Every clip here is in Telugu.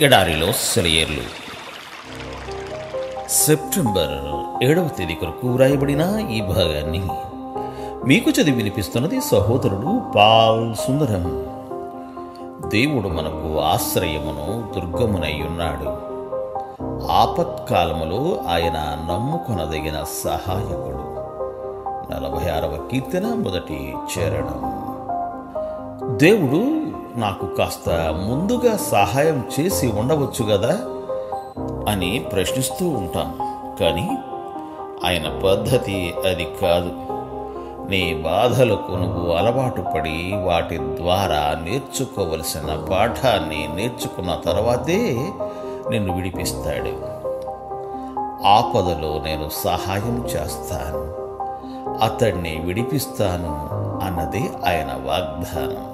ఎడారిలో సెలయేర్లు సెప్టెంబర్ 7వ తేదీ కొరకు వ్రాయబడిన ఈ భాగాన్ని మీకు చదివి వినిపిస్తున్నది సహోదరుడు పాల్ సుందరం. దేవుడు మనకు ఆశ్రయమును దుర్గమునై ఉన్నాడు. ఆపత్కాలములో ఆయన నమ్ముకొనదగిన సహాయకుడు. 46వ కీర్తన మొదటి చరణం. దేవుడు నాకు కాస్త ముందుగా సహాయం చేసి ఉండవచ్చు కదా అని ప్రశ్నిస్తూ ఉంటాం. కానీ ఆయన పద్ధతి అది కాదు. నీ బాధలకు నువ్వు అలవాటు పడి వాటి ద్వారా నేర్చుకోవలసిన పాఠాన్ని నేర్చుకున్న తర్వాతే నిన్ను విడిపిస్తాడు. ఆపదలో నేను సహాయం చేస్తాను, అతడిని విడిపిస్తాను అన్నదే ఆయన వాగ్దానం.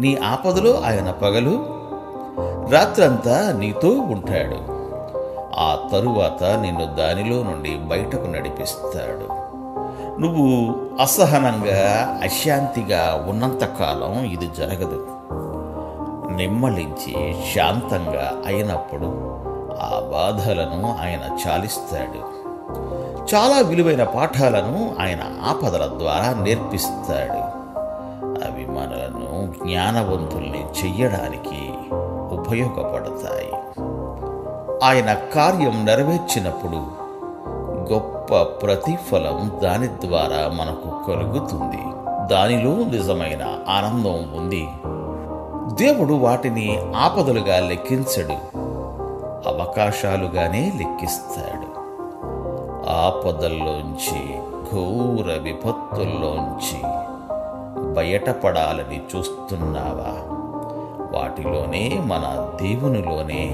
నీ ఆపదలో ఆయన పగలు రాత్రంతా నీతో ఉంటాడు. ఆ తరువాత నిన్ను దానిలో నుండి బయటకు నడిపిస్తాడు. నువ్వు అసహనంగా అశాంతిగా ఉన్నంతకాలం ఇది జరగదు. నిమ్మళించి శాంతంగా అయినప్పుడు ఆ బాధలను ఆయన చాలిస్తాడు. చాలా విలువైన పాఠాలను ఆయన ఆపదల ద్వారా నేర్పిస్తాడు. అవి మనలను జ్ఞానవంతుల్ని చెయ్యడానికి ఉపయోగపడతాయి. ఆయన కార్యం నెరవేర్చినప్పుడు గొప్ప ప్రతిఫలం దాని ద్వారా మనకు కలుగుతుంది. దానిలో నిజమైన ఆనందం ఉంది. దేవుడు వాటిని ఆపదలుగా లెక్కించడు, అవకాశాలుగానే లెక్కిస్తాడు. ఆపదల్లోంచి, ఘోర విపత్తుల్లోంచి బయటపడాలని చూస్తున్నావా? వాటిలోనే, మన దేవునిలోనే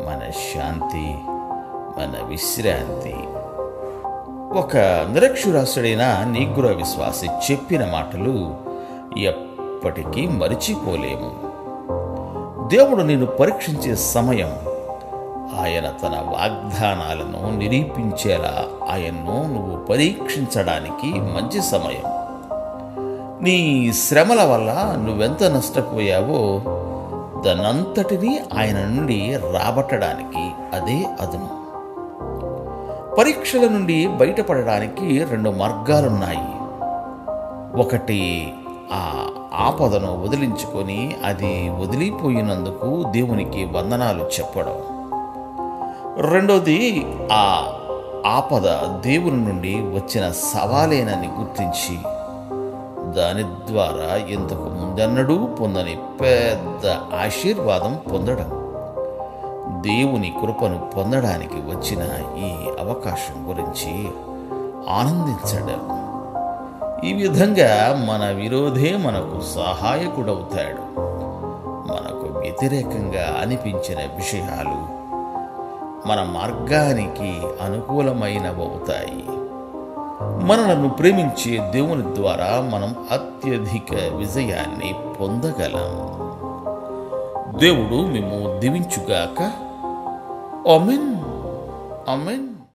మన శాంతి, మన విశ్రాంతి. ఒక నిరక్షరాస్యుడైన నీగ్రో విశ్వాసి చెప్పిన మాటలు ఎప్పటికీ మరిచిపోలేము. దేవుడు నిన్ను పరీక్షించే సమయం, ఆయన తన వాగ్దానాలను నిరూపించేలా ఆయన్ను నువ్వు పరీక్షించడానికి మంచి సమయం. నీ శ్రమల వల్ల నువ్వెంత నష్టపోయావో దానంతటినీ ఆయన నుండి రాబట్టడానికి అదే అదును. పరీక్షల నుండి బయటపడడానికి 2 మార్గాలున్నాయి. ఒకటి, ఆ ఆపదను వదిలించుకొని అది వదిలిపోయినందుకు దేవునికి వందనాలు చెప్పడం. రెండోది, ఆ ఆపద దేవుని నుండి వచ్చిన సవాలేనని గుర్తించి దాని ద్వారా ఇంతకు ముందెన్నడూ పొందని పెద్ద ఆశీర్వాదం పొందడం. దేవుని కృపను పొందడానికి వచ్చిన ఈ అవకాశం గురించి ఆనందించడం. ఈ విధంగా మన విరోధే మనకు సహాయకుడవుతాడు. మనకు వ్యతిరేకంగా అనిపించిన విషయాలు మన మార్గానికి అనుకూలమైనవవుతాయి. మనలను ప్రేమించే దేవుని ద్వారా మనం అత్యధిక విజయాన్ని పొందగలం. దేవుడు మేము దీవించుగాక. ఆమేన్. ఆమేన్.